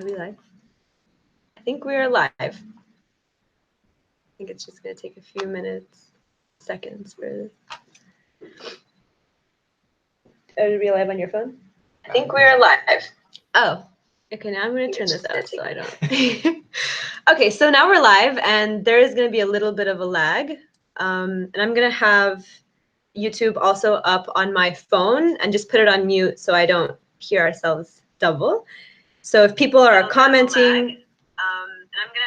Are we live? I think we are live. I think it's just going to take a few seconds for this. Are we live on your phone? I think we are live. Oh, okay. Now I'm going to turn this out so I don't. Okay, so now we're live, and there is going to be a little bit of a lag. And I'm going to have YouTube also up on my phone and just put it on mute so I don't hear ourselves double. So if people are commenting, and I'm going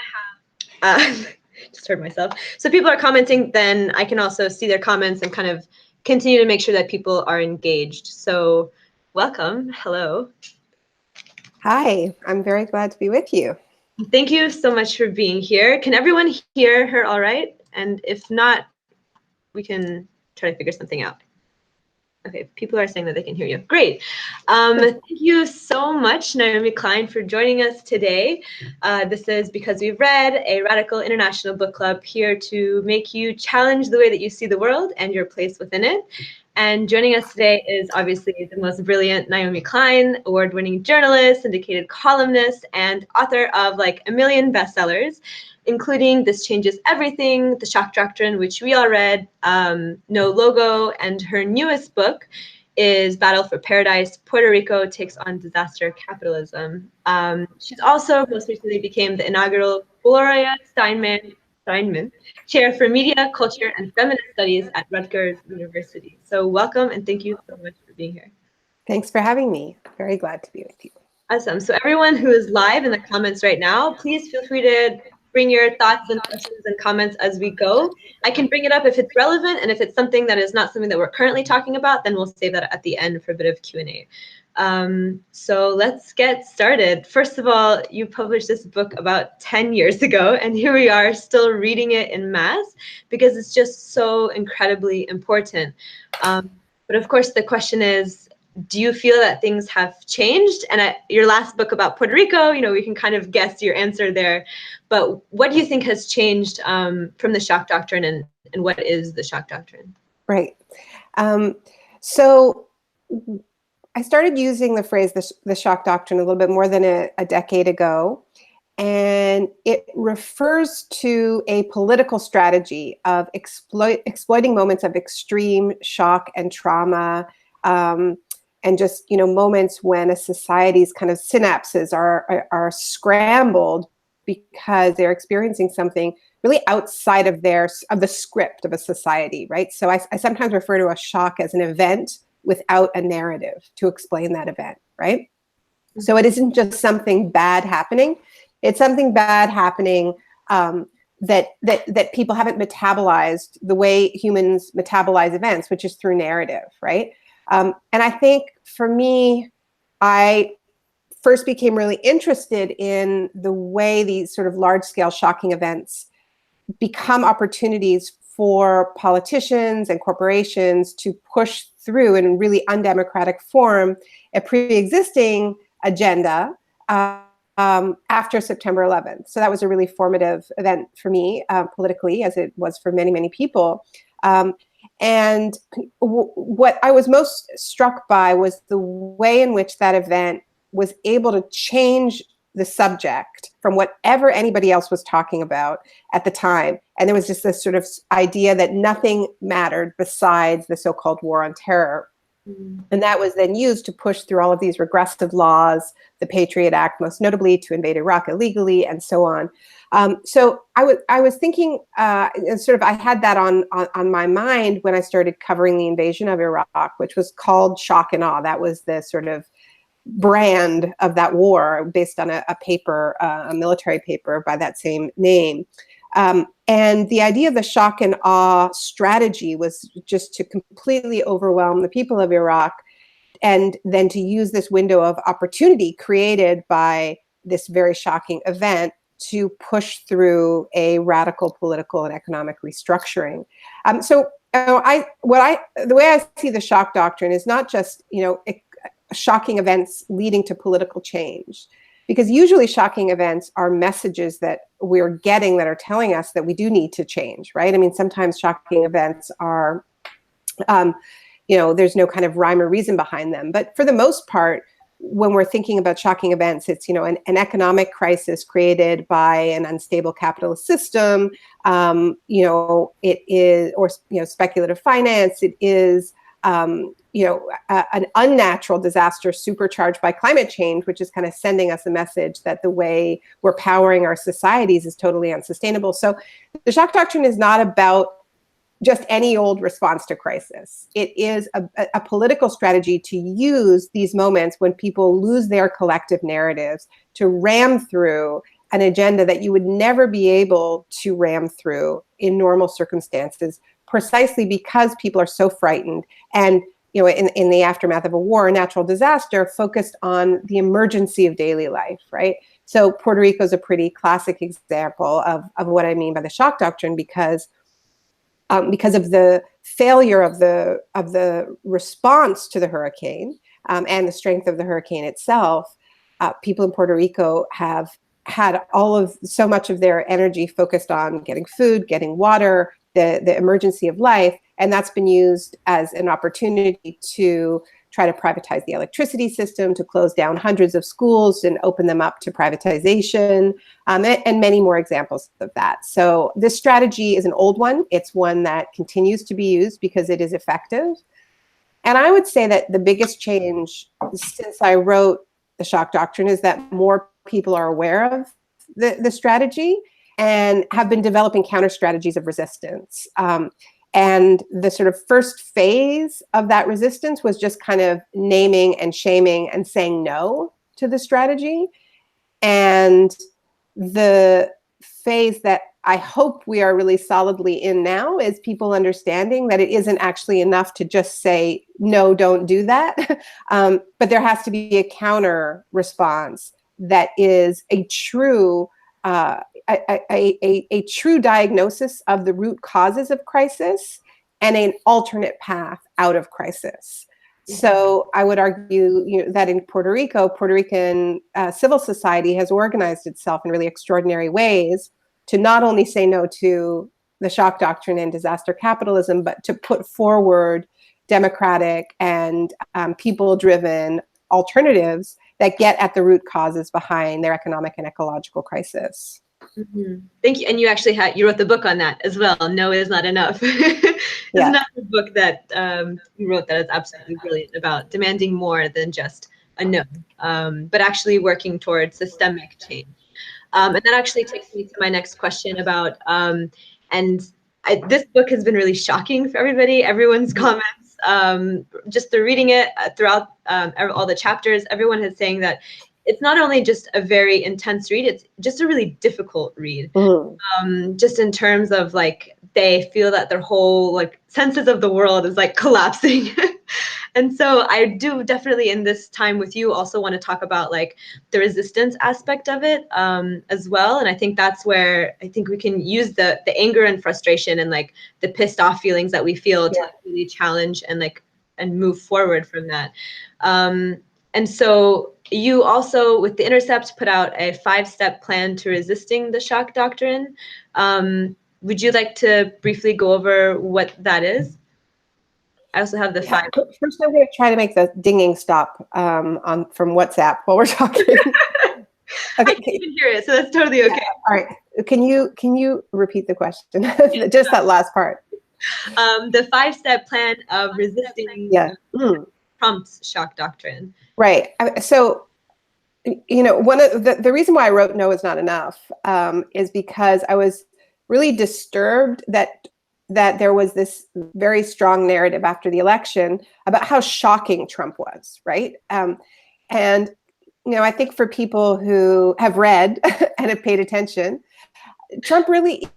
to have, just heard myself. So if people are commenting, then I can also see their comments and kind of continue to make sure that people are engaged. So welcome. Hello. Hi, I'm very glad to be with you. Thank you so much for being here. Can everyone hear her all right? And if not, we can try to figure something out. Okay, people are saying that they can hear you. Great. Thank you so much, Naomi Klein, for joining us today. This is Because We've Read, a radical international book club here to make you challenge the way that you see the world and your place within it. And joining us today is obviously the most brilliant Naomi Klein, award-winning journalist, syndicated columnist, and author of like a million bestsellers, including This Changes Everything, The Shock Doctrine, which we all read, No Logo, and her newest book is Battle for Paradise, Puerto Rico Takes on Disaster Capitalism. She's also most recently became the inaugural Gloria Steinem Chair for Media, Culture, and Feminist Studies at Rutgers University. So welcome, and thank you so much for being here. Thanks for having me. Very glad to be with you. Awesome. So everyone who is live in the comments right now, please feel free to bring your thoughts and questions and comments as we go. I can bring it up if it's relevant, and if it's something that is not something that we're currently talking about, then we'll save that at the end for a bit of Q&A. So let's get started. First of all, you published this book about 10 years ago, and here we are still reading it in mass because it's just so incredibly important. But of course, the question is, do you feel that things have changed? And at your last book about Puerto Rico, you know, we can kind of guess your answer there. But what do you think has changed from the Shock Doctrine, and what is the Shock Doctrine? Right. So I started using the phrase the Shock Doctrine a little bit more than a decade ago. And it refers to a political strategy of exploiting moments of extreme shock and trauma, and just, you know, moments when a society's kind of synapses are scrambled because they're experiencing something really outside of the script of a society, right? So I sometimes refer to a shock as an event without a narrative to explain that event, right? So it isn't just something bad happening. It's something bad happening that people haven't metabolized the way humans metabolize events, which is through narrative, right? And I think for me, I first became really interested in the way these sort of large-scale shocking events become opportunities for politicians and corporations to push through in a really undemocratic form a pre-existing agenda after September 11th. So that was a really formative event for me politically, as it was for many, many people. And what I was most struck by was the way in which that event was able to change the subject from whatever anybody else was talking about at the time. And there was just this sort of idea that nothing mattered besides the so-called war on terror. And that was then used to push through all of these regressive laws, the Patriot Act, most notably, to invade Iraq illegally, and so on. So I was thinking, sort of, I had that on my mind when I started covering the invasion of Iraq, which was called Shock and Awe. That was the sort of brand of that war, based on a paper, a military paper by that same name. And the idea of the shock and awe strategy was just to completely overwhelm the people of Iraq, and then to use this window of opportunity created by this very shocking event to push through a radical political and economic restructuring. So the way I see the shock doctrine is not just, you know, shocking events leading to political change, because usually shocking events are messages that we're getting that are telling us that we do need to change, right? I mean, sometimes shocking events are, you know, there's no kind of rhyme or reason behind them. But for the most part, when we're thinking about shocking events, it's, an economic crisis created by an unstable capitalist system. It is, or, speculative finance. It is, an unnatural disaster supercharged by climate change, which is kind of sending us a message that the way we're powering our societies is totally unsustainable. So the shock doctrine is not about just any old response to crisis. It is a political strategy to use these moments when people lose their collective narratives to ram through an agenda that you would never be able to ram through in normal circumstances, precisely because people are so frightened. And in the aftermath of a war, a natural disaster, focused on the emergency of daily life, right? So Puerto Rico is a pretty classic example of what I mean by the shock doctrine, because of the failure of the response to the hurricane, and the strength of the hurricane itself. People in Puerto Rico have had so much of their energy focused on getting food, getting water, the emergency of life, and that's been used as an opportunity to try to privatize the electricity system, to close down hundreds of schools and open them up to privatization, and many more examples of that. So this strategy is an old one. It's one that continues to be used because it is effective. And I would say that the biggest change since I wrote The Shock Doctrine is that more people are aware of the strategy and have been developing counter strategies of resistance. And the sort of first phase of that resistance was just kind of naming and shaming and saying no to the strategy. And the phase that I hope we are really solidly in now is people understanding that it isn't actually enough to just say, no, don't do that. But there has to be a counter response that is a true a true diagnosis of the root causes of crisis and an alternate path out of crisis. So I would argue that in Puerto Rico, Puerto Rican civil society has organized itself in really extraordinary ways to not only say no to the shock doctrine and disaster capitalism, but to put forward democratic and people-driven alternatives that get at the root causes behind their economic and ecological crisis. Mm-hmm. Thank you. And you actually you wrote the book on that as well. No is not enough. It's not a book that you wrote that is absolutely brilliant about demanding more than just a no, but actually working towards systemic change. And that actually takes me to my next question about, this book has been really shocking for everybody, everyone's comments, just through reading it throughout all the chapters, everyone is saying that it's not only just a very intense read, it's just a really difficult read. Just in terms of they feel that their whole senses of the world is collapsing. And so I do definitely in this time with you also want to talk about the resistance aspect of it as well. And I think that's where I think we can use the anger and frustration and the pissed off feelings that we feel to really challenge and move forward from that. And so you also, with The Intercept, put out a 5-step plan to resisting the shock doctrine. Would you like to briefly go over what that is? I also have the 5. First, I'm going to try to make the dinging stop from WhatsApp while we're talking. Okay. I can even hear it, so that's totally okay. All right. Can you repeat the question? Just that last part. The 5-step plan of resisting Trump's shock doctrine. Right. So, one of the reason why I wrote No is not enough is because I was really disturbed that there was this very strong narrative after the election about how shocking Trump was, right? And I think for people who have read and have paid attention, Trump really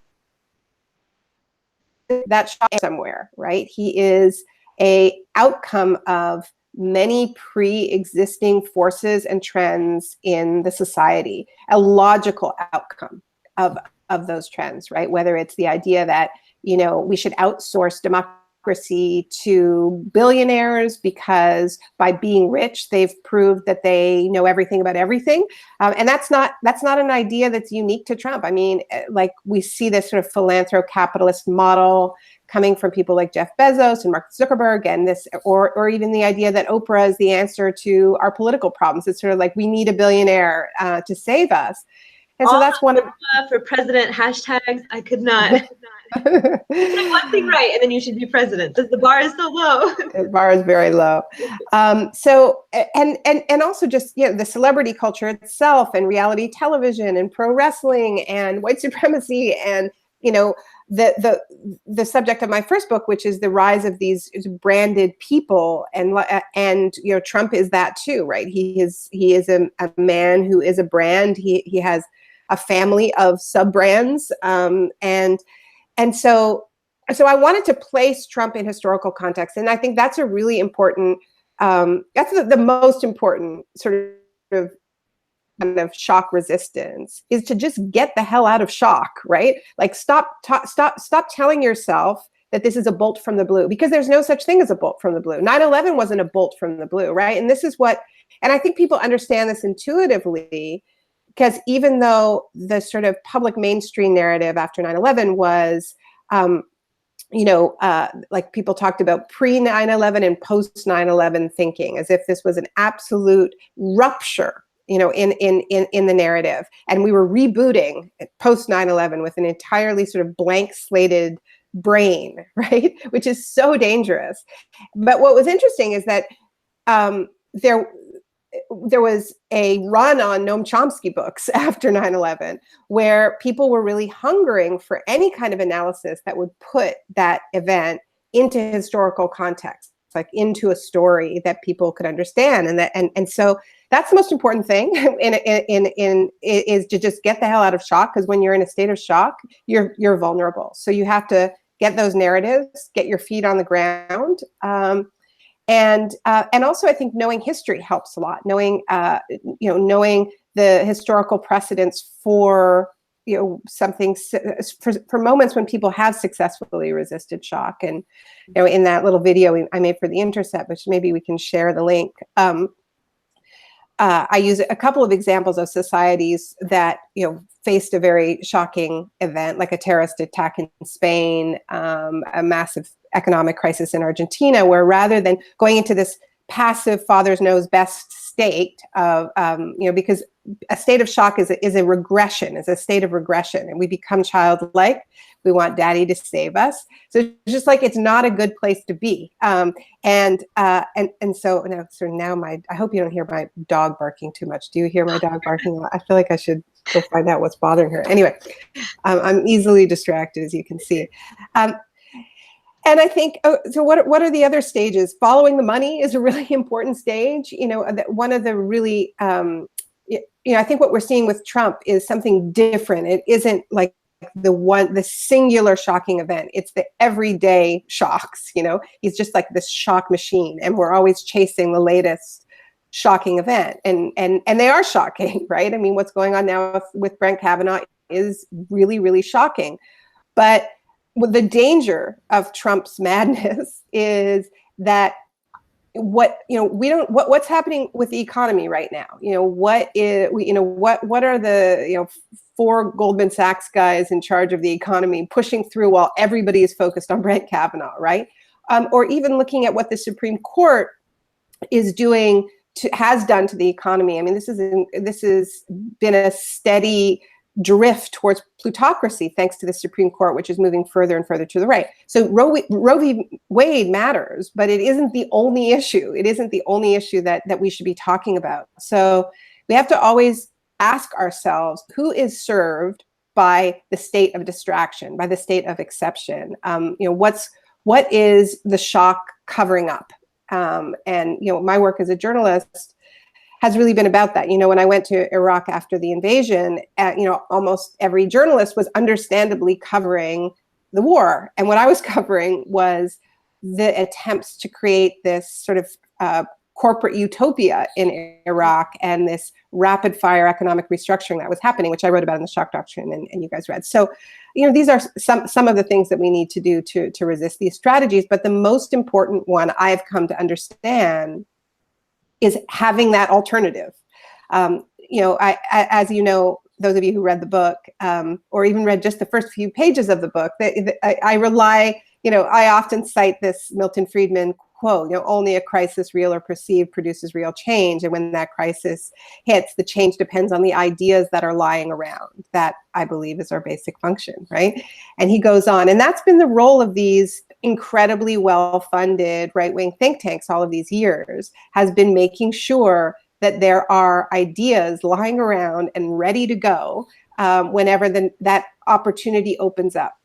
that shock somewhere, right? He is a outcome of many pre-existing forces and trends in the society, a logical outcome of those trends, right? Whether it's the idea that we should outsource democracy plutocracy to billionaires because by being rich, they've proved that they know everything about everything. And that's not an idea that's unique to Trump. I mean, like we see this sort of philanthro-capitalist model coming from people like Jeff Bezos and Mark Zuckerberg, and this, or even the idea that Oprah is the answer to our political problems. It's sort of like we need a billionaire to save us. And so that's one of for president hashtags. I could not. One thing right, and then you should be president. Because the bar is so low. The bar is very low. So and also just the celebrity culture itself, and reality television, and pro wrestling, and white supremacy, and the subject of my first book, which is the rise of these branded people, and Trump is that too, right? He is a man who is a brand. He has a family of sub brands, and so I wanted to place Trump in historical context, and I think that's a really important. That's the most important sort of kind of shock resistance, is to just get the hell out of shock, right? Like stop telling yourself that this is a bolt from the blue, because there's no such thing as a bolt from the blue. 9/11 wasn't a bolt from the blue, right? And this is and I think people understand this intuitively, because even though the sort of public mainstream narrative after 9/11 was, like people talked about pre 9/11 and post 9/11 thinking, as if this was an absolute rupture, in the narrative. And we were rebooting post 9/11 with an entirely sort of blank slated brain, right? Which is so dangerous. But what was interesting is that there was a run on Noam Chomsky books after 9/11, where people were really hungering for any kind of analysis that would put that event into historical context, like into a story that people could understand. And so that's the most important thing is to just get the hell out of shock, because when you're in a state of shock, you're vulnerable. So you have to get those narratives, get your feet on the ground. And also, I think knowing history helps a lot. Knowing the historical precedents for something, for moments when people have successfully resisted shock. And in that little video I made for The Intercept, which maybe we can share the link, I use a couple of examples of societies that faced a very shocking event, like a terrorist attack in Spain, a massive economic crisis in Argentina, where rather than going into this passive father's knows best state of, because a state of shock is a regression, is a state of regression, and we become childlike. We want daddy to save us. So it's just like, it's not a good place to be. So now I hope you don't hear my dog barking too much. Do you hear my dog barking? I feel like I should go find out what's bothering her. Anyway, I'm easily distracted, as you can see. And I think, so what are the other stages? Following the money is a really important stage. One of the really, I think what we're seeing with Trump is something different. It isn't like the singular shocking event. It's the everyday shocks. He's just like this shock machine, and we're always chasing the latest shocking event. And they are shocking, right? I mean, what's going on now with Brett Kavanaugh is really, really shocking. But the danger of Trump's madness is that what's happening with the economy right now. What are the four Goldman Sachs guys in charge of the economy pushing through while everybody is focused on Brett Kavanaugh, right? Or even looking at what the Supreme Court is doing has done to the economy. I mean, this has been a steady drift towards plutocracy, thanks to the Supreme Court, which is moving further and further to the right. So Roe v. Wade matters, but it isn't the only issue. It isn't the only issue that we should be talking about. So we have to always ask ourselves, who is served by the state of distraction, by the state of exception? What is the shock covering up? And my work as a journalist has really been about that. When I went to Iraq after the invasion, almost every journalist was understandably covering the war. And what I was covering was the attempts to create this sort of corporate utopia in Iraq, and this rapid fire economic restructuring that was happening, which I wrote about in the Shock Doctrine, and you guys read. So, these are some of the things that we need to do to resist these strategies. But the most important one I've come to understand is having that alternative. As you know, those of you who read the book, or even read just the first few pages of the book, I rely, I often cite this Milton Friedman quote, only a crisis, real or perceived, produces real change. And when that crisis hits, the change depends on the ideas that are lying around. That, I believe, is our basic function, right? And he goes on, and that's been the role of these incredibly well-funded right-wing think tanks all of these years, has been making sure that there are ideas lying around and ready to go whenever that opportunity opens up.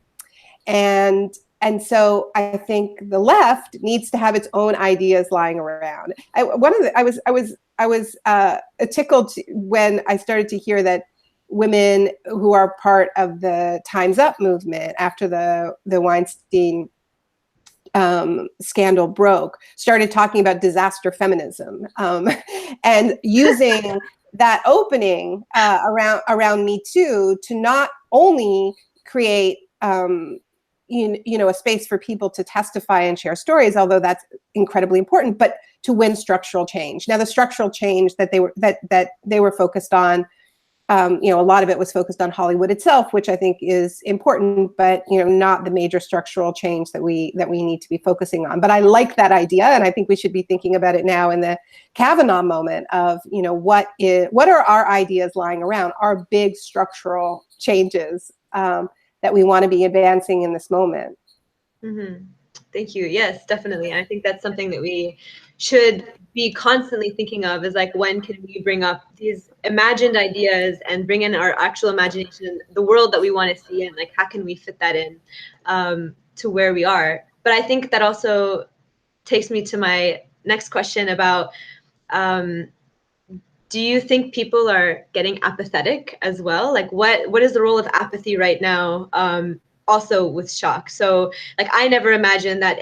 And so I think the left needs to have its own ideas lying around. I was tickled when I started to hear that women who are part of the Time's Up movement after the Weinstein scandal broke started talking about disaster feminism and using that opening around Me Too to not only create a space for people to testify and share stories, although that's incredibly important, but to win structural change. Now, the structural change that they were focused on, a lot of it was focused on Hollywood itself, which I think is important, but not the major structural change that we need to be focusing on. But I like that idea, and I think we should be thinking about it now in the Kavanaugh moment of what are our ideas lying around, our big structural changes that we want to be advancing in this moment. Mm-hmm. Thank you. Yes, definitely. And I think that's something that we should be constantly thinking of, is like, when can we bring up these imagined ideas and bring in our actual imagination, the world that we want to see, and like, how can we fit that in to where we are? But I think that also takes me to my next question about, do you think people are getting apathetic as well? Like, what is the role of apathy right now? Also with shock. So like, I never imagined that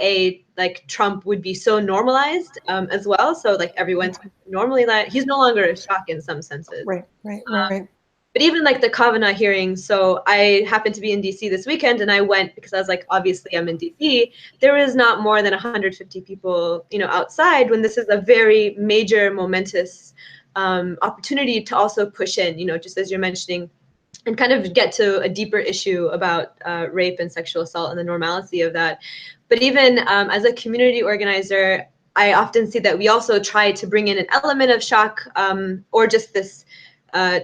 Trump would be so normalized as well. So like, everyone's normally he's no longer a shock in some senses. Right. But even like the Kavanaugh hearings, so I happened to be in DC this weekend, and I went because I was like, obviously I'm in DC. There was not more than 150 people, outside, when this is a very major, momentous opportunity to also push in, just as you're mentioning, and kind of get to a deeper issue about rape and sexual assault and the normalcy of that. But even as a community organizer, I often see that we also try to bring in an element of shock, or just this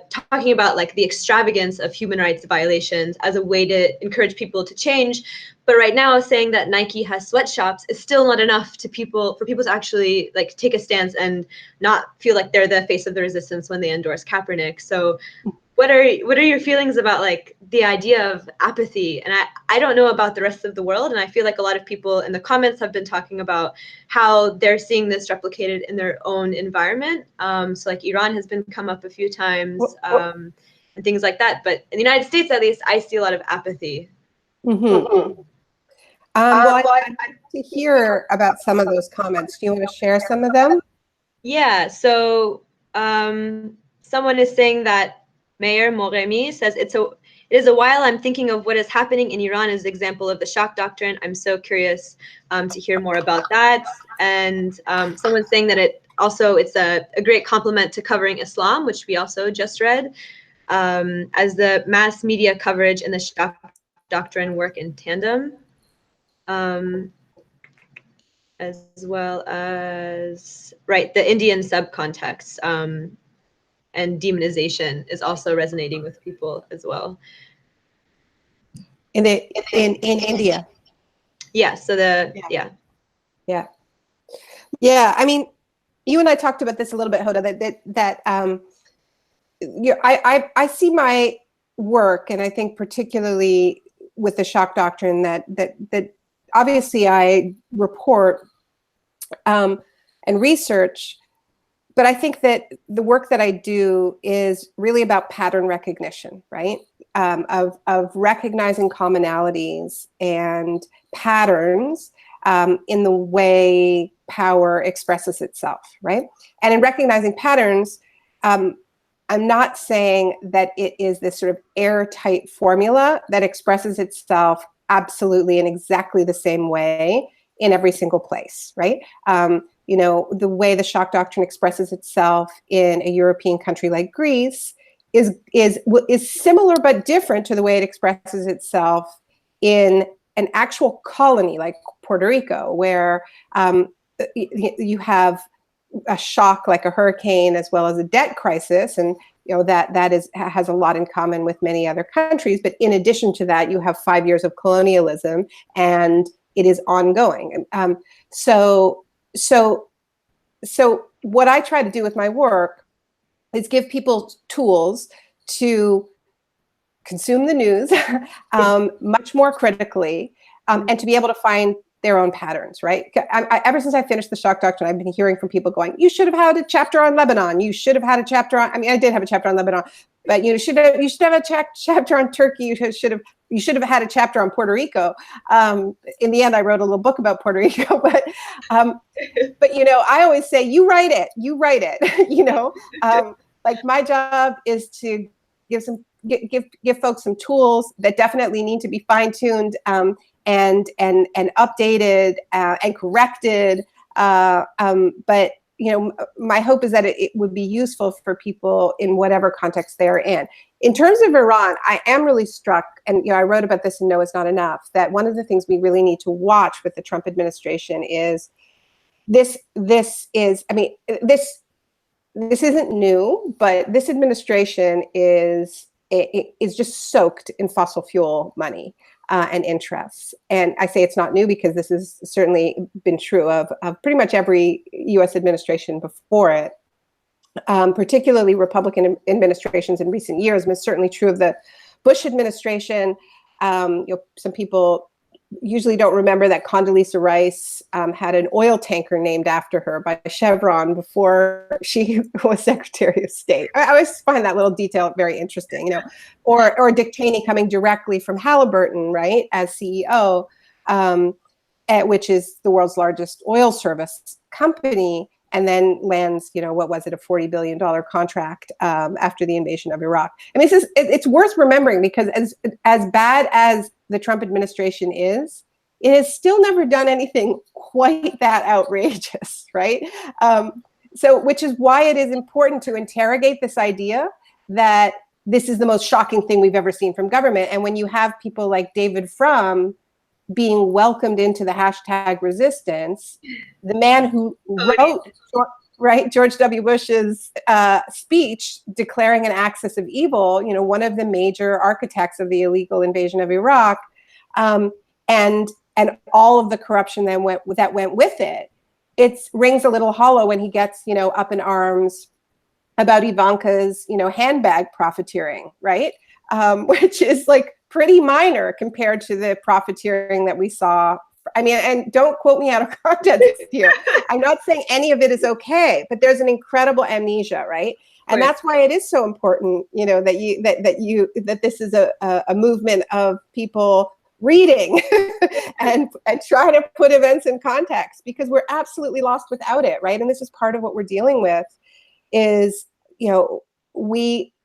talking about like the extravagance of human rights violations as a way to encourage people to change. But right now, saying that Nike has sweatshops is still not enough for people to actually like take a stance and not feel like they're the face of the resistance when they endorse Kaepernick. So what are your feelings about like the idea of apathy? And I don't know about the rest of the world, and I feel like a lot of people in the comments have been talking about how they're seeing this replicated in their own environment. So like Iran has been come up a few times, and things like that. But in the United States, at least, I see a lot of apathy. Mm-hmm. Well, I'd like to hear about some of those comments. Do you want to share some of them? Yeah. So someone is saying that Mayor Moremi says, it is a while I'm thinking of what is happening in Iran as an example of the shock doctrine. I'm so curious to hear more about that. And someone's saying that it's a great compliment to covering Islam, which we also just read, as the mass media coverage and the shock doctrine work in tandem, as well as, right, the Indian subcontext. And demonization is also resonating with people as well. In India. Yeah. So Yeah. I mean, you and I talked about this a little bit, Hoda. I see my work, and I think particularly with the shock doctrine, that obviously I report and research. But I think that the work that I do is really about pattern recognition, right? Of recognizing commonalities and patterns in the way power expresses itself, right? And in recognizing patterns, I'm not saying that it is this sort of airtight formula that expresses itself absolutely in exactly the same way in every single place, right? The way the shock doctrine expresses itself in a European country like Greece is similar but different to the way it expresses itself in an actual colony like Puerto Rico, where you have a shock like a hurricane as well as a debt crisis, and that has a lot in common with many other countries. But in addition to that, you have 5 years of colonialism, and it is ongoing. So what I try to do with my work is give people tools to consume the news much more critically, and to be able to find their own patterns, right? Ever since I finished the Shock Doctrine, I've been hearing from people going, you should have had a chapter on Lebanon. You should have had a chapter on, I did have a chapter on Lebanon, but you should have a chapter on Turkey. You should have had a chapter on Puerto Rico. In the end, I wrote a little book about Puerto Rico, but I always say, you write it. Like my job is to give folks some tools that definitely need to be fine-tuned, and updated and corrected. But my hope is that it would be useful for people in whatever context they are in. In terms of Iran, I am really struck, and I wrote about this in No It's Not Enough, that one of the things we really need to watch with the Trump administration is this isn't new, but this administration is just soaked in fossil fuel money and interests. And I say it's not new because this has certainly been true of pretty much every US administration before it, particularly Republican administrations in recent years. And it's certainly true of the Bush administration. Some people usually don't remember that Condoleezza Rice had an oil tanker named after her by Chevron before she was Secretary of State. I always find that little detail very interesting, or Dick Cheney coming directly from Halliburton, right, as CEO, which is the world's largest oil service company, and then lands, what was it, a $40 billion contract after the invasion of Iraq. It's worth remembering, because as bad as the Trump administration is, it has still never done anything quite that outrageous, right? Which is why it is important to interrogate this idea that this is the most shocking thing we've ever seen from government. And when you have people like David Frum being welcomed into the hashtag resistance, the man who wrote George W. Bush's speech declaring an axis of evil, one of the major architects of the illegal invasion of Iraq, and all of the corruption that went with it, it rings a little hollow when he gets, up in arms about Ivanka's, handbag profiteering, right? Which is like pretty minor compared to the profiteering that we saw. And don't quote me out of context here. I'm not saying any of it is okay, but there's an incredible amnesia, right? And that's why it is so important, that this is a movement of people reading and trying to put events in context, because we're absolutely lost without it, right? And this is part of what we're dealing with is,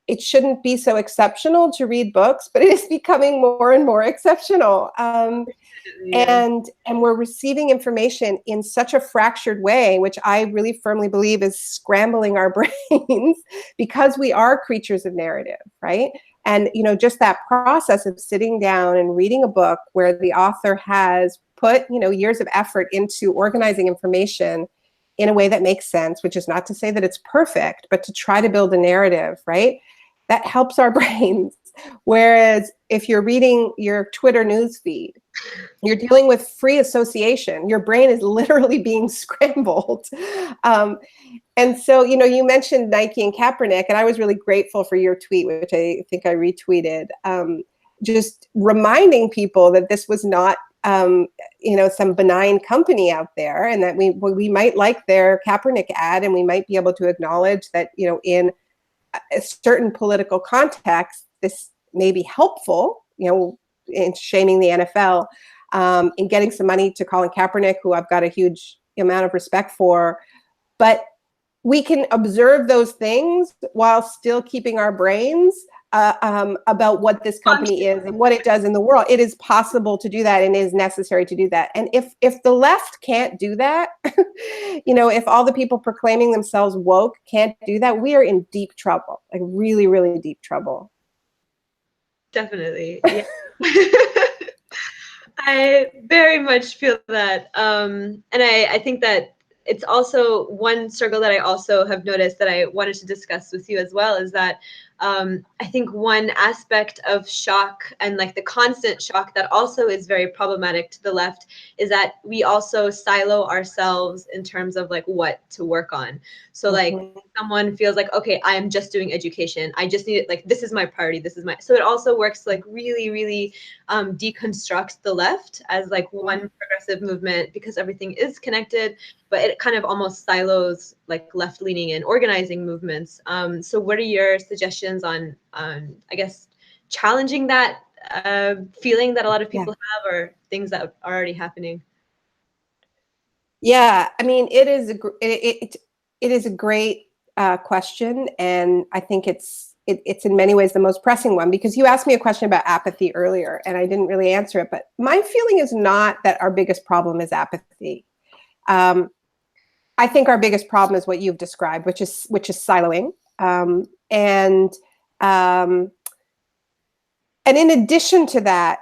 it shouldn't be so exceptional to read books, but it is becoming more and more exceptional. And we're receiving information in such a fractured way, which I really firmly believe is scrambling our brains, because we are creatures of narrative, right? And, just that process of sitting down and reading a book where the author has put, years of effort into organizing information in a way that makes sense, which is not to say that it's perfect, but to try to build a narrative, right? That helps our brains. Whereas if you're reading your Twitter newsfeed, you're dealing with free association. Your brain is literally being scrambled. And so, you mentioned Nike and Kaepernick, and I was really grateful for your tweet, which I think I retweeted, just reminding people that this was not, some benign company out there, and that we might like their Kaepernick ad, and we might be able to acknowledge that, in a certain political context, this may be helpful, in shaming the NFL, in getting some money to Colin Kaepernick, who I've got a huge amount of respect for. But we can observe those things while still keeping our brains about what this company is and what it does in the world. It is possible to do that, and it is necessary to do that. And if the left can't do that, if all the people proclaiming themselves woke can't do that, we are in deep trouble, like really, really deep trouble. Definitely. Yeah. I very much feel that. And I think that it's also one struggle that I also have noticed that I wanted to discuss with you as well, is that I think one aspect of shock, and like the constant shock that also is very problematic to the left, is that we also silo ourselves in terms of like what to work on. So like someone feels like, okay, I am just doing education. I just need it. Like, this is my priority. This is my, so it also works to like really, really deconstruct the left as like one progressive movement, because everything is connected, but it kind of almost silos like left-leaning and organizing movements. So what are your suggestions on I guess, challenging that feeling that a lot of people have, or things that are already happening? Yeah, I mean, it is a great question, and I think it's in many ways the most pressing one, because you asked me a question about apathy earlier, and I didn't really answer it. But my feeling is not that our biggest problem is apathy. I think our biggest problem is what you've described, which is siloing, and in addition to that,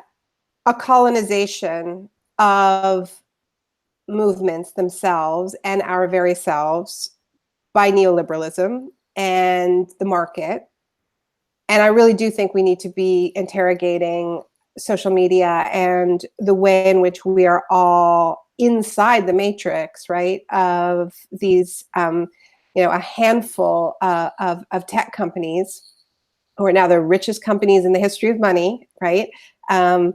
a colonization of movements themselves and our very selves by neoliberalism and the market. And I really do think we need to be interrogating social media and the way in which we are all inside the matrix, right, of these, a handful of tech companies who are now the richest companies in the history of money, right? And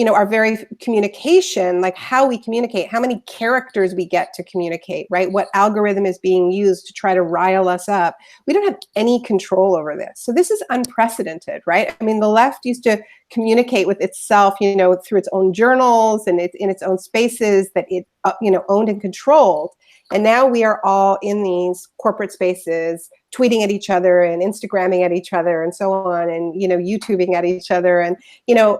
our very communication, like how we communicate, how many characters we get to communicate, right? What algorithm is being used to try to rile us up. We don't have any control over this. So this is unprecedented, right? I mean, the left used to communicate with itself, through its own journals and in its own spaces that it, owned and controlled. And now we are all in these corporate spaces, tweeting at each other and Instagramming at each other and so on, and, YouTubing at each other. And,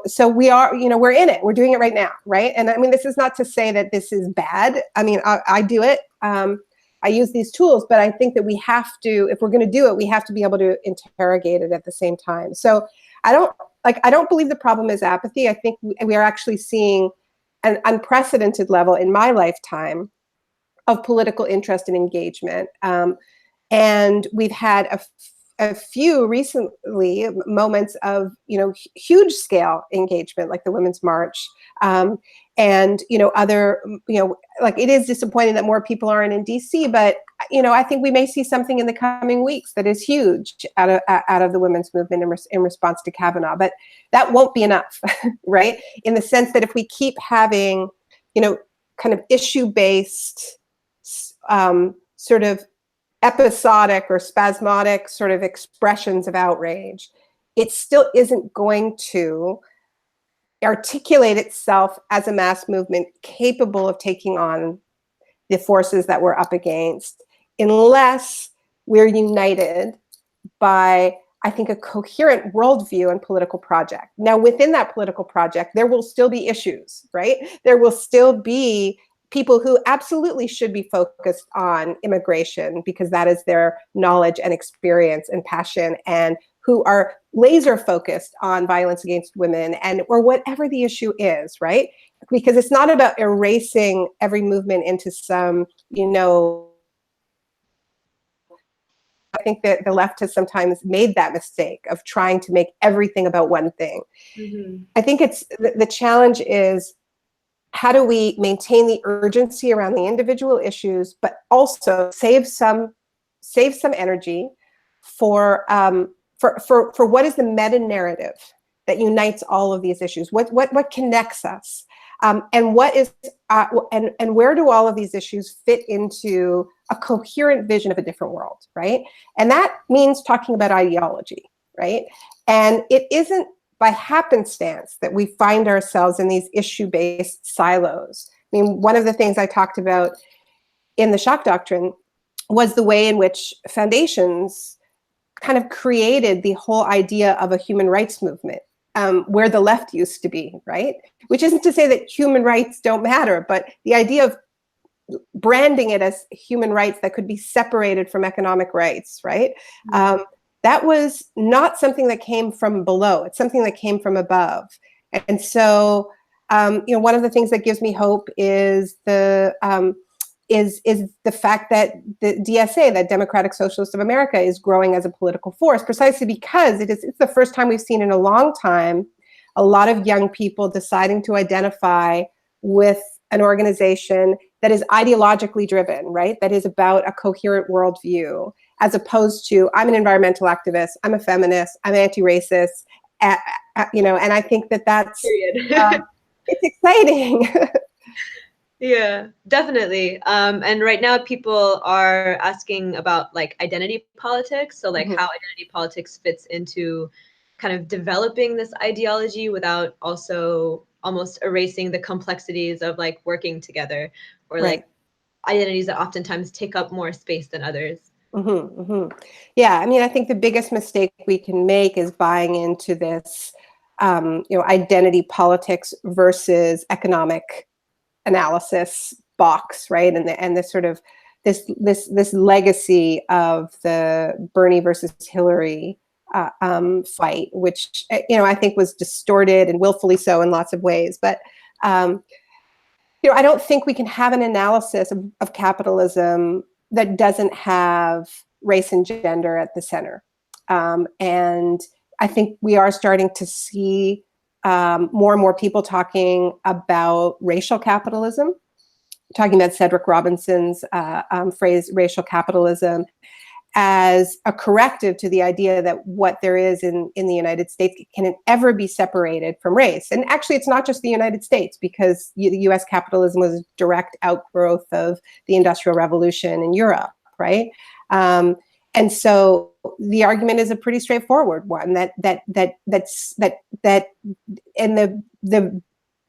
so we are, we're in it. We're doing it right now, right? And I mean, this is not to say that this is bad. I mean, I do it. I use these tools, but I think that we have to, if we're going to do it, we have to be able to interrogate it at the same time. So I don't believe the problem is apathy. I think we are actually seeing an unprecedented level in my lifetime of political interest and engagement. And we've had a few recently moments of, huge scale engagement, like the Women's March, and, other, like, it is disappointing that more people aren't in DC, but, I think we may see something in the coming weeks that is huge out of the women's movement in response to Kavanaugh. But that won't be enough, right? In the sense that if we keep having, kind of issue-based, sort of episodic or spasmodic sort of expressions of outrage, it still isn't going to articulate itself as a mass movement capable of taking on the forces that we're up against, unless we're united by, I think, a coherent worldview and political project. Now, within that political project, there will still be issues, right? There will still be people who absolutely should be focused on immigration because that is their knowledge and experience and passion, and who are laser focused on violence against women or whatever the issue is, right? Because it's not about erasing every movement into some, I think that the left has sometimes made that mistake of trying to make everything about one thing. Mm-hmm. I think it's the challenge is, how do we maintain the urgency around the individual issues, but also save some energy for what is the meta narrative that unites all of these issues? What connects us, and what is and where do all of these issues fit into a coherent vision of a different world, right? And that means talking about ideology, right? And it isn't by happenstance that we find ourselves in these issue-based silos. I mean, one of the things I talked about in the Shock Doctrine was the way in which foundations kind of created the whole idea of a human rights movement, where the left used to be, right? Which isn't to say that human rights don't matter, but the idea of branding it as human rights that could be separated from economic rights, right? Mm-hmm. That was not something that came from below. It's something that came from above. And so, one of the things that gives me hope is the fact that the DSA, that Democratic Socialists of America, is growing as a political force, precisely because it's the first time we've seen in a long time a lot of young people deciding to identify with an organization that is ideologically driven, right? That is about a coherent worldview, as opposed to, I'm an environmental activist, I'm a feminist, I'm anti-racist, and I think that's it's exciting. Yeah, definitely. And right now people are asking about like identity politics. So like how identity politics fits into kind of developing this ideology without also almost erasing the complexities of like working together, or like identities that oftentimes take up more space than others. Yeah, I mean, I think the biggest mistake we can make is buying into this, identity politics versus economic analysis box, right? And the sort of this legacy of the Bernie versus Hillary fight, which I think was distorted and willfully so in lots of ways. But I don't think we can have an analysis of capitalism that doesn't have race and gender at the center. And I think we are starting to see more and more people talking about racial capitalism, talking about Cedric Robinson's phrase, racial capitalism, as a corrective to the idea that what there is in the United States can ever be separated from race. And actually, it's not just the United States, because the US capitalism was a direct outgrowth of the Industrial Revolution in Europe, right? And so the argument is a pretty straightforward one, that in the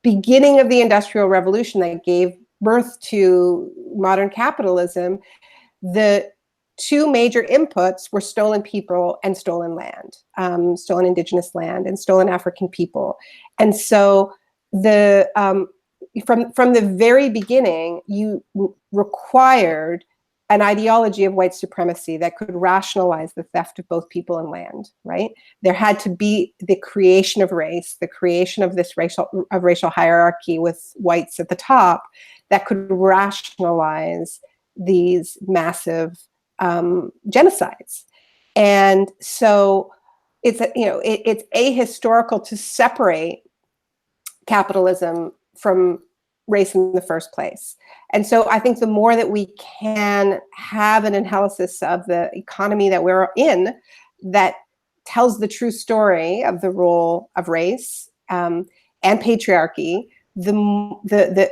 beginning of the Industrial Revolution that gave birth to modern capitalism, the two major inputs were stolen people and stolen land, stolen indigenous land and stolen African people. And so from the very beginning, you required an ideology of white supremacy that could rationalize the theft of both people and land, right? There had to be the creation of race, the creation of this racial hierarchy with whites at the top that could rationalize these massive genocides. And so it's ahistorical to separate capitalism from race in the first place. And so I think the more that we can have an analysis of the economy that we're in that tells the true story of the role of race and patriarchy, the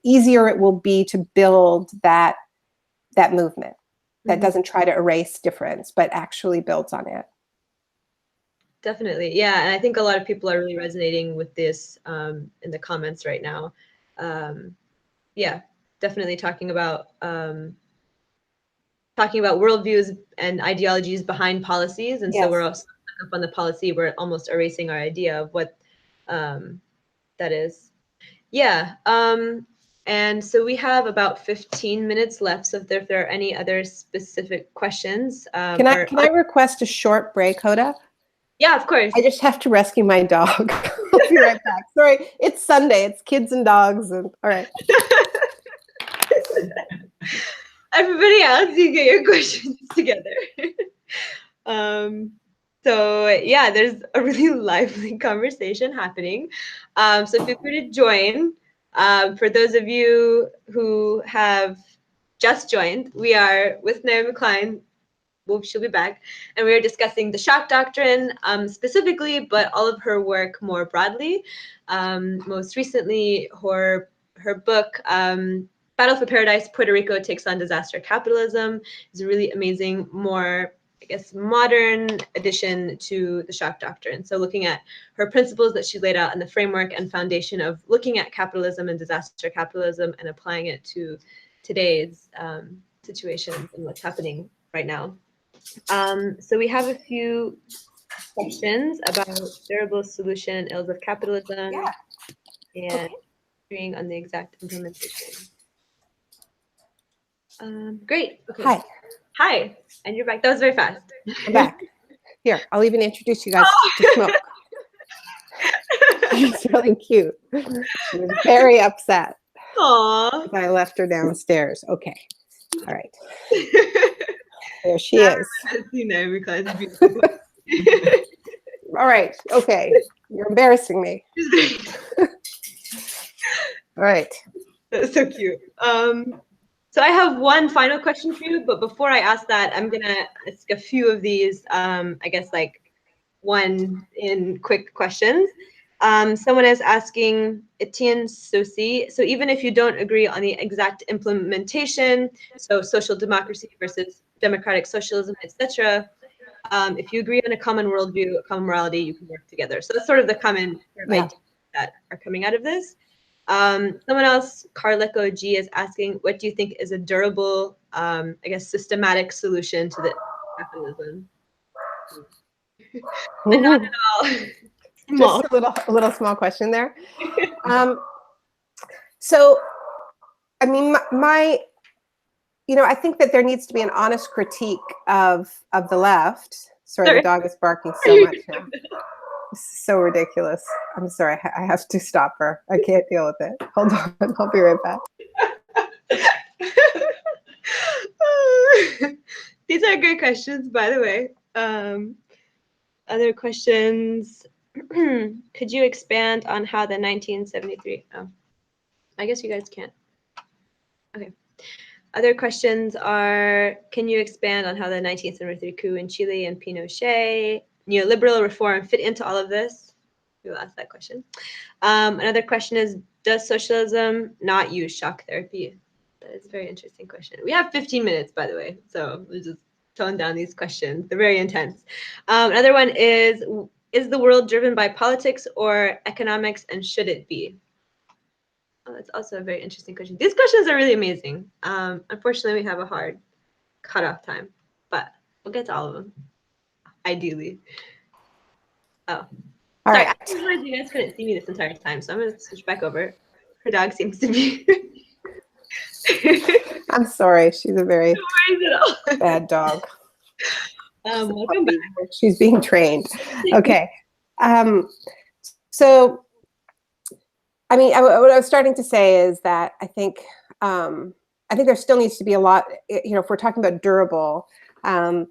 easier it will be to build that movement that doesn't try to erase difference, but actually builds on it. Definitely. Yeah. And I think a lot of people are really resonating with this in the comments right now. Yeah, definitely talking about worldviews and ideologies behind policies. And so we're also up on the policy, we're almost erasing our idea of what that is. Yeah. And so we have about 15 minutes left. So if there are any other specific questions. Can I request a short break, Hoda? Yeah, of course. I just have to rescue my dog. I'll be right back. Sorry, it's Sunday. It's kids and dogs. And all right. Everybody else, you get your questions together. So yeah, there's a really lively conversation happening. So feel free to join. For those of you who have just joined, we are with Naomi Klein. Well, she'll be back, and we are discussing the Shock Doctrine specifically, but all of her work more broadly. Most recently, her book, Battle for Paradise, Puerto Rico Takes on Disaster Capitalism, is a really amazing, more, I guess, modern addition to the Shock Doctrine. So looking at her principles that she laid out in the framework and foundation of looking at capitalism and disaster capitalism and applying it to today's situations and what's happening right now. So we have a few questions about durable solution and ills of capitalism and agreeing on the exact implementation. Great. Okay. Hi. And you're back. That was very fast. I'm back. Here, I'll even introduce you guys to Smoke. She's really cute. She was very upset. Aww. I left her downstairs. Okay. All right. There she is. Naomi Kleins, beautiful. All right. Okay. You're embarrassing me. All right. That's so cute. So I have one final question for you, but before I ask that, I'm gonna ask a few of these, I guess like one in quick questions. Someone is asking Etienne Sosi, so even if you don't agree on the exact implementation, so social democracy versus democratic socialism, etc., if you agree on a common worldview, a common morality, you can work together. So that's sort of the common ideas that are coming out of this. Someone else, Carleco G, is asking, what do you think is a durable, I guess, systematic solution to the capitalism? Not at all. Just a little small question there. So, I mean, I think that there needs to be an honest critique of the left. Sorry, the dog is barking so much now. This is so ridiculous. I'm sorry, I have to stop her. I can't deal with it. Hold on, I'll be right back. These are great questions, by the way. Other questions. Could you expand on how the 1973? Oh, I guess you guys can't. Okay. Other questions are, can you expand on how the 1973 coup in Chile and Pinochet, neoliberal reform fit into all of this? We'll ask that question. Another question is, does socialism not use shock therapy? That is a very interesting question. We have 15 minutes, by the way, so we'll just tone down these questions. They're very intense. Another one is the world driven by politics or economics, and should it be? Oh, that's also a very interesting question. These questions are really amazing. Unfortunately, we have a hard cutoff time, but we'll get to all of them, ideally. Oh, all sorry. right. I realized you guys couldn't see me this entire time, so I'm going to switch back over. Her dog seems to be... I'm sorry. She's a very bad dog. Welcome back. She's being trained. Okay. So, I mean, what I was starting to say is that I think there still needs to be a lot, if we're talking about durable, I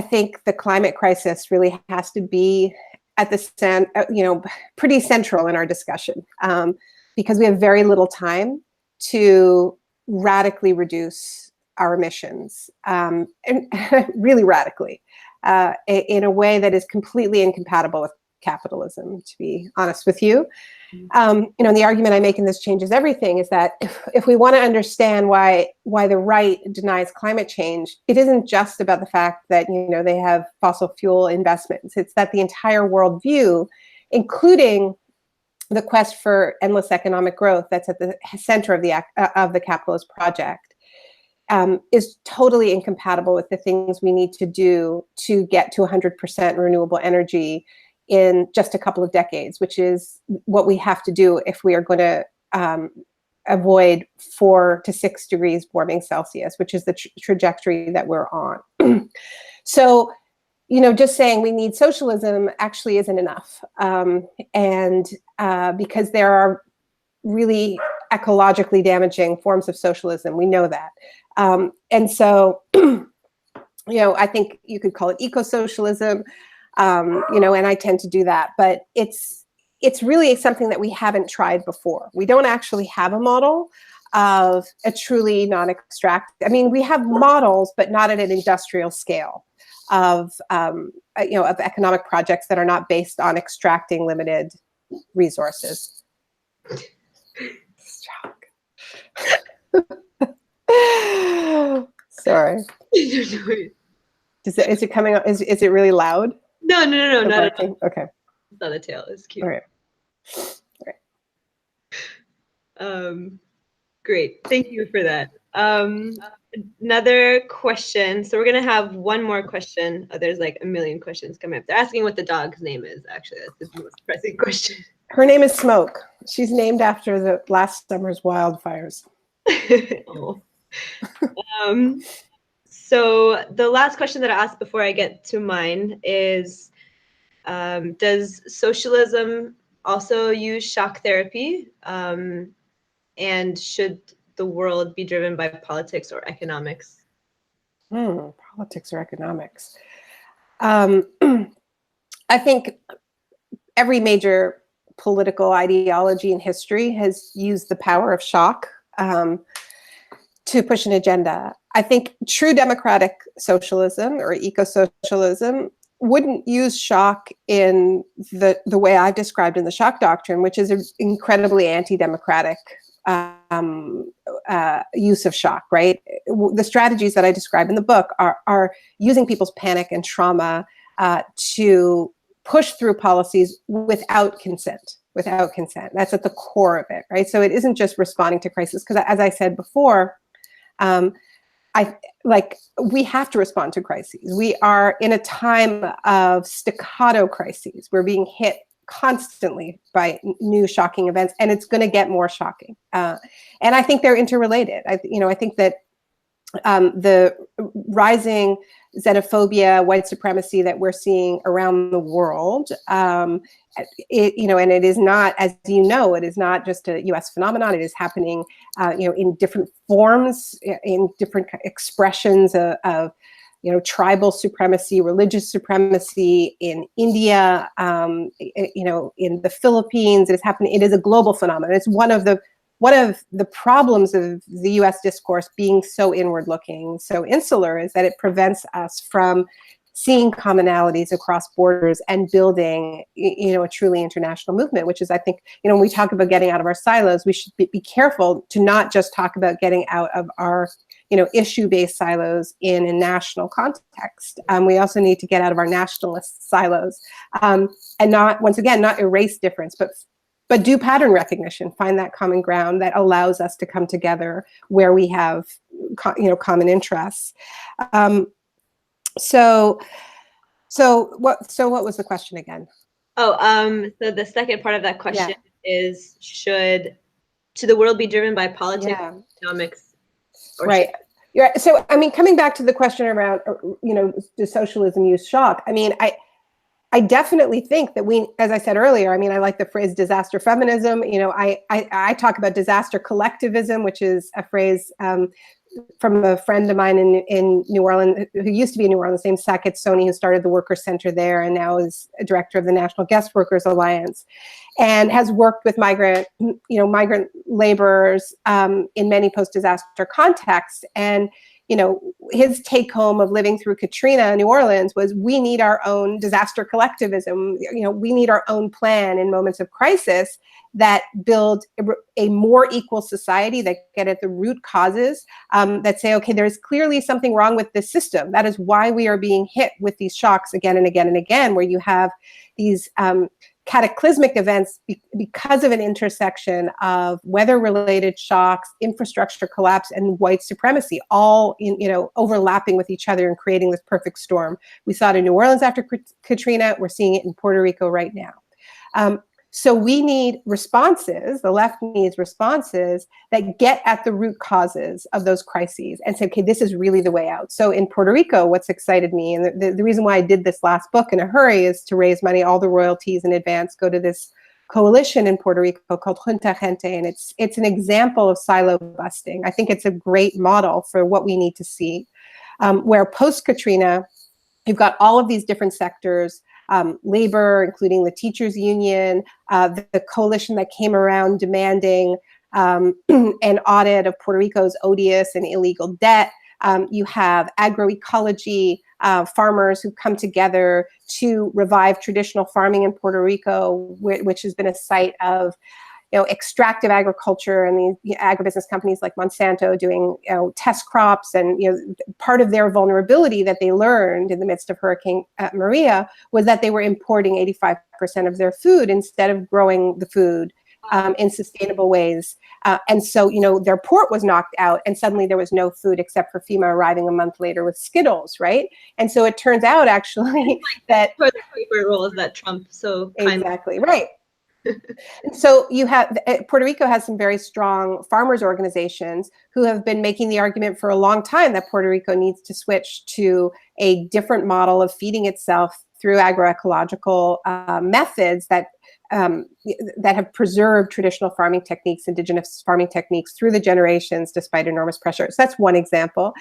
think the climate crisis really has to be at the pretty central in our discussion, because we have very little time to radically reduce our emissions, and really radically, in a way that is completely incompatible with capitalism, to be honest with you. And the argument I make in This Changes Everything is that if we want to understand why the right denies climate change, it isn't just about the fact that they have fossil fuel investments. It's that the entire worldview, including the quest for endless economic growth that's at the center of the capitalist project, is totally incompatible with the things we need to do to get to 100% renewable energy in just a couple of decades, which is what we have to do if we are going to avoid 4 to 6 degrees warming Celsius, which is the trajectory that we're on. So, just saying we need socialism actually isn't enough. Because there are really ecologically damaging forms of socialism, we know that. And so, I think you could call it eco-socialism, and I tend to do that, but it's really something that we haven't tried before. We don't actually have a model of a truly non-extract. I mean, we have models, but not at an industrial scale of economic projects that are not based on extracting limited resources. Sorry. Is it coming up? Is it really loud? No, not at all. Okay. It's not a tail. It's cute. All right. Great. Thank you for that. Another question. So we're going to have one more question. Oh, there's like a million questions coming up. They're asking what the dog's name is, actually. That's the most pressing question. Her name is Smoke. She's named after the last summer's wildfires. Oh. So the last question that I asked before I get to mine is, does socialism also use shock therapy? And should the world be driven by politics or economics? Politics or economics? I think every major political ideology in history has used the power of shock to push an agenda. I think true democratic socialism or eco-socialism wouldn't use shock in the way I've described in the Shock Doctrine, which is an incredibly anti-democratic use of shock, right? The strategies that I describe in the book are using people's panic and trauma to push through policies without consent. That's at the core of it, right? So it isn't just responding to crisis, because as I said before, we have to respond to crises. We are in a time of staccato crises. We're being hit constantly by new shocking events, and it's going to get more shocking. And I think they're interrelated. I think that the rising xenophobia, white supremacy that we're seeing around the world, and it is not, as you know, it is not just a U.S. phenomenon. It is happening, in different forms, in different expressions of tribal supremacy, religious supremacy in India, in the Philippines. It is happening. It is a global phenomenon. It's one of the problems of the U.S. discourse being so inward-looking, so insular, is that it prevents us from seeing commonalities across borders and building, a truly international movement, which is, I think, when we talk about getting out of our silos, we should be careful to not just talk about getting out of our, issue-based silos in a national context. We also need to get out of our nationalist silos and not erase difference, but do pattern recognition, find that common ground that allows us to come together where we have, common interests. So what was the question again? So the second part of that question is, should the world be driven by politics, economics, or right? Yeah. So coming back to the question around, does socialism use shock? I definitely think that we, as I said earlier, I like the phrase disaster feminism. I talk about disaster collectivism, which is a phrase from a friend of mine in New Orleans, who used to be in New Orleans, named Saket Soni, who started the Workers Center there and now is a director of the National Guest Workers Alliance, and has worked with migrant laborers in many post-disaster contexts. And his take home of living through Katrina in New Orleans was, we need our own disaster collectivism. We need our own plan in moments of crisis that build a more equal society, that get at the root causes, that say, okay, there's clearly something wrong with this system. That is why we are being hit with these shocks again and again and again, where you have these cataclysmic events because of an intersection of weather-related shocks, infrastructure collapse, and white supremacy, all overlapping with each other and creating this perfect storm. We saw it in New Orleans after Katrina. We're seeing it in Puerto Rico right now. So we need responses, the left needs responses that get at the root causes of those crises and say, okay, this is really the way out. So in Puerto Rico, what's excited me, and the reason why I did this last book in a hurry, is to raise money. All the royalties in advance go to this coalition in Puerto Rico called Junta Gente, and it's an example of silo busting. I think it's a great model for what we need to see, where post-Katrina, you've got all of these different sectors, labor, including the teachers union, the coalition that came around demanding an audit of Puerto Rico's odious and illegal debt. You have agroecology, farmers who come together to revive traditional farming in Puerto Rico, which has been a site of extractive agriculture, and the agribusiness companies like Monsanto doing test crops. And part of their vulnerability that they learned in the midst of Hurricane Maria was that they were importing 85% of their food instead of growing the food in sustainable ways. And so, their port was knocked out, and suddenly there was no food except for FEMA arriving a month later with Skittles, right? And so it turns out actually that toilet paper rolls that Trump so kindly. Exactly, right. And so you have, Puerto Rico has some very strong farmers organizations who have been making the argument for a long time that Puerto Rico needs to switch to a different model of feeding itself through agroecological methods that have preserved traditional farming techniques, indigenous farming techniques through the generations despite enormous pressure. So that's one example.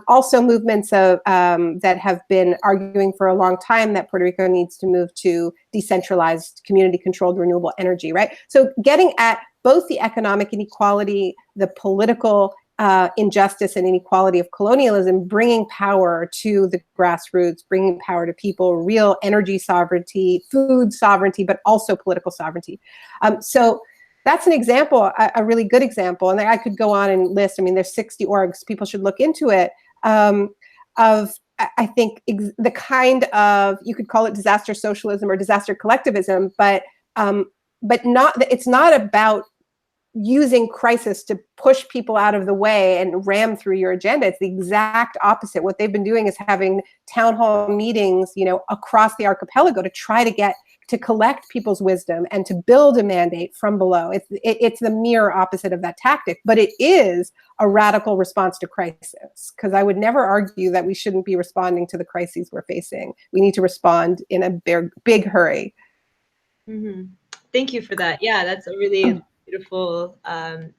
Also movements of that have been arguing for a long time that Puerto Rico needs to move to decentralized, community-controlled renewable energy, right? So getting at both the economic inequality, the political injustice and inequality of colonialism, bringing power to the grassroots, bringing power to people, real energy sovereignty, food sovereignty, but also political sovereignty. So that's an example, a really good example. And I could go on and list, I mean, there's 60 orgs, people should look into it, of, I think, the kind of, you could call it disaster socialism or disaster collectivism, but not, it's not about using crisis to push people out of the way and ram through your agenda. It's the exact opposite. What they've been doing is having town hall meetings, across the archipelago to try to collect people's wisdom and to build a mandate from below. It's the mirror opposite of that tactic, but it is a radical response to crisis, because I would never argue that we shouldn't be responding to the crises we're facing. We need to respond in a big hurry. Mm-hmm. Thank you for that. Yeah, that's a really beautiful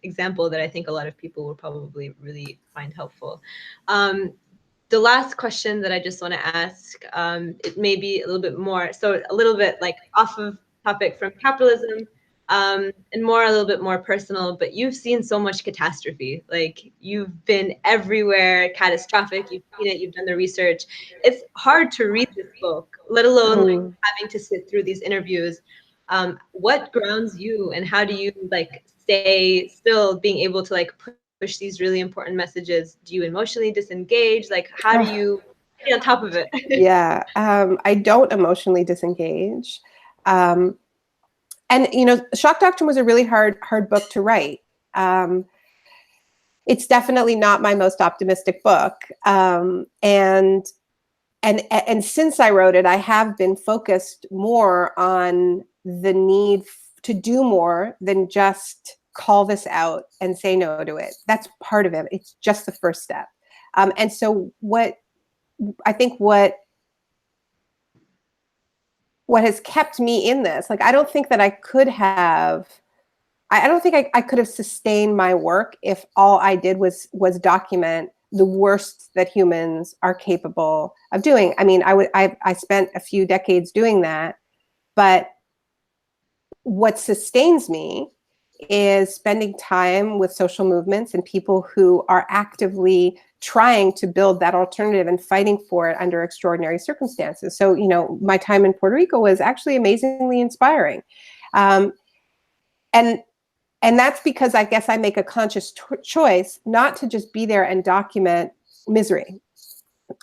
example that I think a lot of people will probably really find helpful. The last question that I just want to ask, it may be a little bit more, so a little bit like off of topic from capitalism, and a little bit more personal, but you've seen so much catastrophe. Like, you've been everywhere, catastrophic, you've seen it, you've done the research. It's hard to read this book, let alone like having to sit through these interviews. What grounds you, and how do you like stay still being able to like push these really important messages? Do you emotionally disengage? Like, how do you stay on top of it? Yeah, I don't emotionally disengage. And Shock Doctrine was a really hard book to write. It's definitely not my most optimistic book. And since I wrote it, I have been focused more on the need to do more than just call this out and say no to it. That's part of it. It's just the first step. And so what has kept me in this, like, I don't think that I could have, I don't think I could have sustained my work if all I did was document the worst that humans are capable of doing. I mean, I spent a few decades doing that, but what sustains me is spending time with social movements and people who are actively trying to build that alternative and fighting for it under extraordinary circumstances. So, my time in Puerto Rico was actually amazingly inspiring. And that's because I guess I make a conscious choice not to just be there and document misery,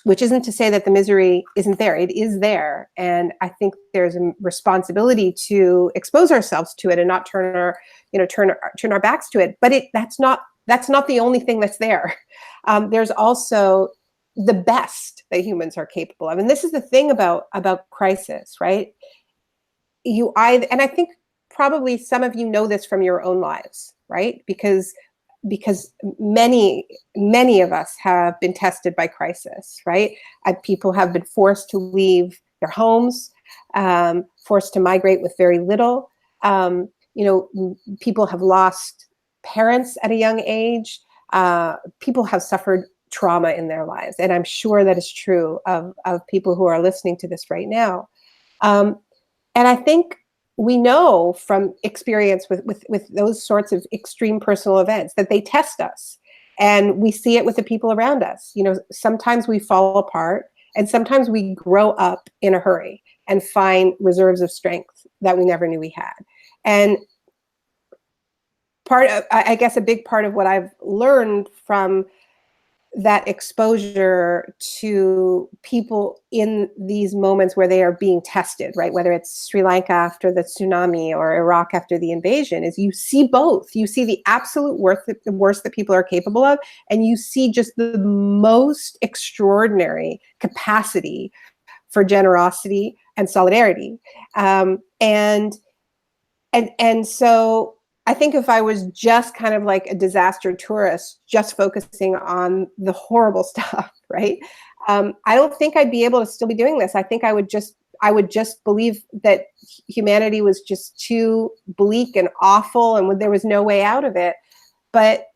which isn't to say that the misery isn't there. It is there. And I think there's a responsibility to expose ourselves to it and not turn our backs to it. But that's not the only thing that's there. There's also the best that humans are capable of. And this is the thing about crisis, right? And I think probably some of you know this from your own lives, right? Because many of us have been tested by crisis, right? People have been forced to leave their homes, forced to migrate with very little. People have lost parents at a young age. People have suffered trauma in their lives. And I'm sure that is true of people who are listening to this right now. And I think we know from experience with those sorts of extreme personal events that they test us, and we see it with the people around us. Sometimes we fall apart, and sometimes we grow up in a hurry and find reserves of strength that we never knew we had. And I guess a big part of what I've learned from that exposure to people in these moments where they are being tested, right? Whether it's Sri Lanka after the tsunami or Iraq after the invasion, is you see both. You see the absolute worst that people are capable of, and you see just the most extraordinary capacity for generosity and solidarity. And so I think if I was just kind of like a disaster tourist, just focusing on the horrible stuff, right? I don't think I'd be able to still be doing this. I think I would just believe that humanity was just too bleak and awful, and there was no way out of it. But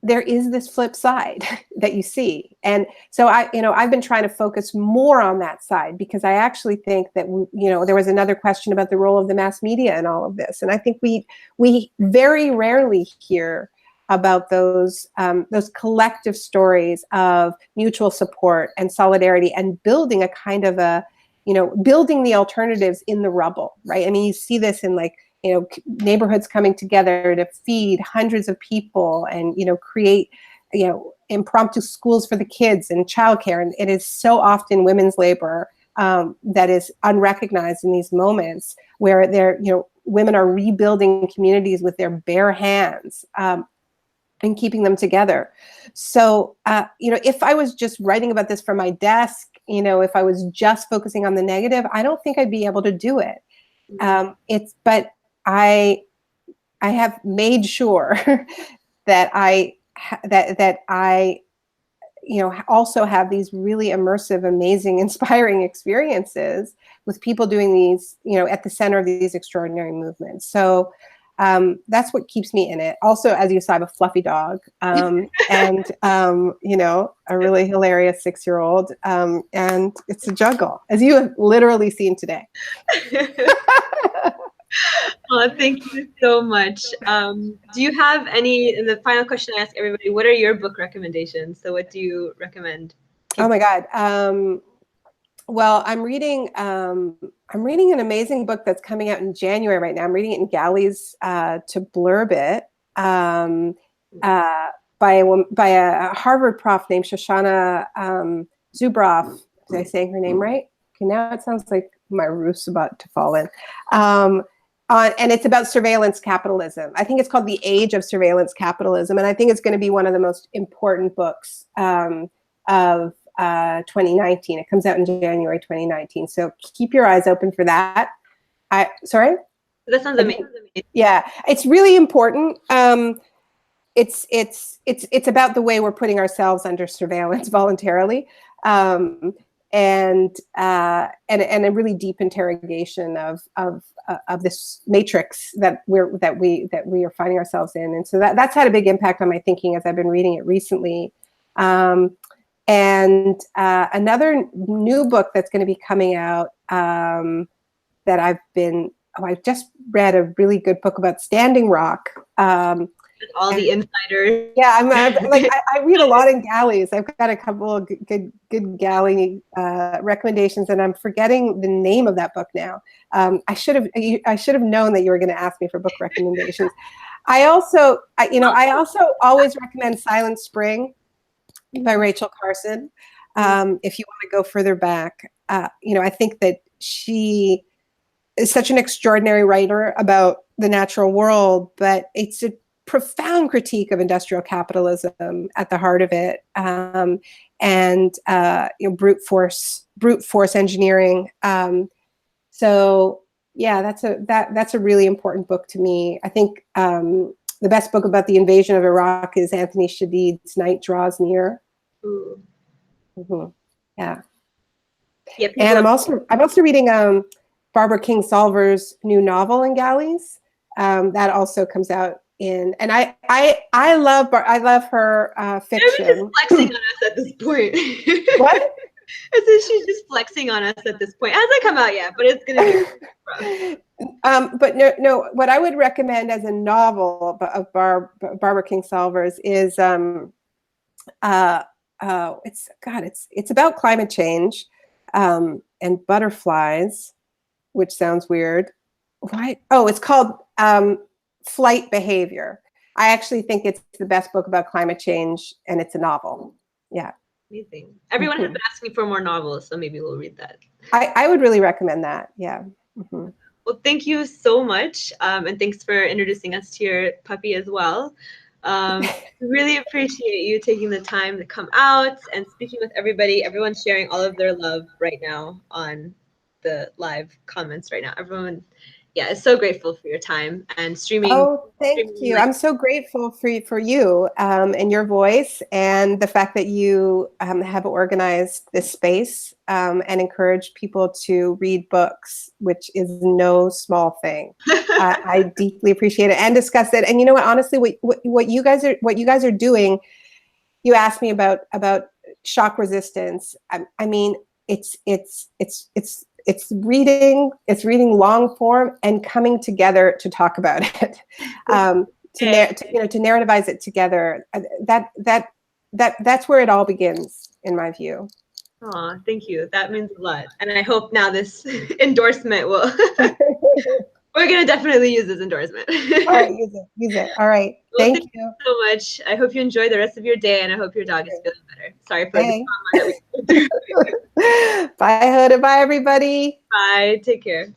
there is this flip side that you see. And so I've been trying to focus more on that side, because I actually think that, there was another question about the role of the mass media in all of this. And I think we very rarely hear about those collective stories of mutual support and solidarity, and building a kind of building the alternatives in the rubble, right? I mean, you see this in neighborhoods coming together to feed hundreds of people, and create impromptu schools for the kids and childcare. And it is so often women's labor that is unrecognized in these moments, where women are rebuilding communities with their bare hands and keeping them together. So if I was just writing about this from my desk, if I was just focusing on the negative, I don't think I'd be able to do it. But I have made sure that I also have these really immersive, amazing, inspiring experiences with people doing these, at the center of these extraordinary movements. So that's what keeps me in it. Also, as you saw, I have a fluffy dog, and a really hilarious 6-year-old, and it's a juggle, as you have literally seen today. Oh, thank you so much. Do you have any, and the final question I ask everybody, what are your book recommendations? So what do you recommend? Oh my God. Well, I'm reading an amazing book that's coming out in January right now. I'm reading it in galleys to blurb it, by a Harvard prof named Shoshana Zuboff. Did I say her name right? Okay, now it sounds like my roof's about to fall in. And it's about surveillance capitalism. I think it's called The Age of Surveillance Capitalism. And I think it's going to be one of the most important books of 2019. It comes out in January 2019. So keep your eyes open for that. Sorry? That sounds amazing. Yeah, it's really important. It's about the way we're putting ourselves under surveillance voluntarily. And a really deep interrogation of this matrix that we are finding ourselves in, and so that's had a big impact on my thinking as I've been reading it recently. And another new book that's going to be coming out that I just read a really good book about Standing Rock. All the insiders. Yeah, I read a lot in galleys. I've got a couple of good galley recommendations, and I'm forgetting the name of that book now. I should have known that you were going to ask me for book recommendations. I also always recommend Silent Spring by Rachel Carson. If you want to go further back, I think that she is such an extraordinary writer about the natural world, but it's a profound critique of industrial capitalism at the heart of it, and brute force engineering. So yeah, that's a really important book to me. I think the best book about the invasion of Iraq is Anthony Shadid's Night Draws Near. Mm-hmm. Yeah. And I'm also reading Barbara Kingsolver's new novel in galleys. That also comes out in, and I love her fiction. She's flexing on us at this point. What? I said she's just flexing on us at this point. It hasn't come out yet, but it's gonna be rough. But no. What I would recommend as a novel of Barbara Kingsolver's is it's about climate change and butterflies, which sounds weird. Why? Oh, it's called Flight Behavior. I actually think it's the best book about climate change, and it's a novel. Yeah. Amazing. Everyone has been asking for more novels, so maybe we'll read that. I would really recommend that. Yeah. Well, thank you so much. And thanks for introducing us to your puppy as well. Really appreciate you taking the time to come out and speaking with everybody. Everyone's sharing all of their love right now on the live comments right now. Everyone, yeah, is so grateful for your time and streaming. Oh, thank you. I'm so grateful for you and your voice, and the fact that you have organized this space and encourage people to read books, which is no small thing. I deeply appreciate it and discuss it. And you know what? Honestly, what you guys are doing. You asked me about shock resistance. I mean, it's reading long form and coming together to talk about it, to narrativize it together. That's where it all begins, in my view. Aw, thank you. That means a lot. And I hope now this endorsement will. We're gonna definitely use this endorsement. All right, use it. All right, well, thank you so much. I hope you enjoy the rest of your day, and I hope your dog is feeling better. Sorry for the trauma that we. Bye, Hoda. Bye, everybody. Bye. Take care.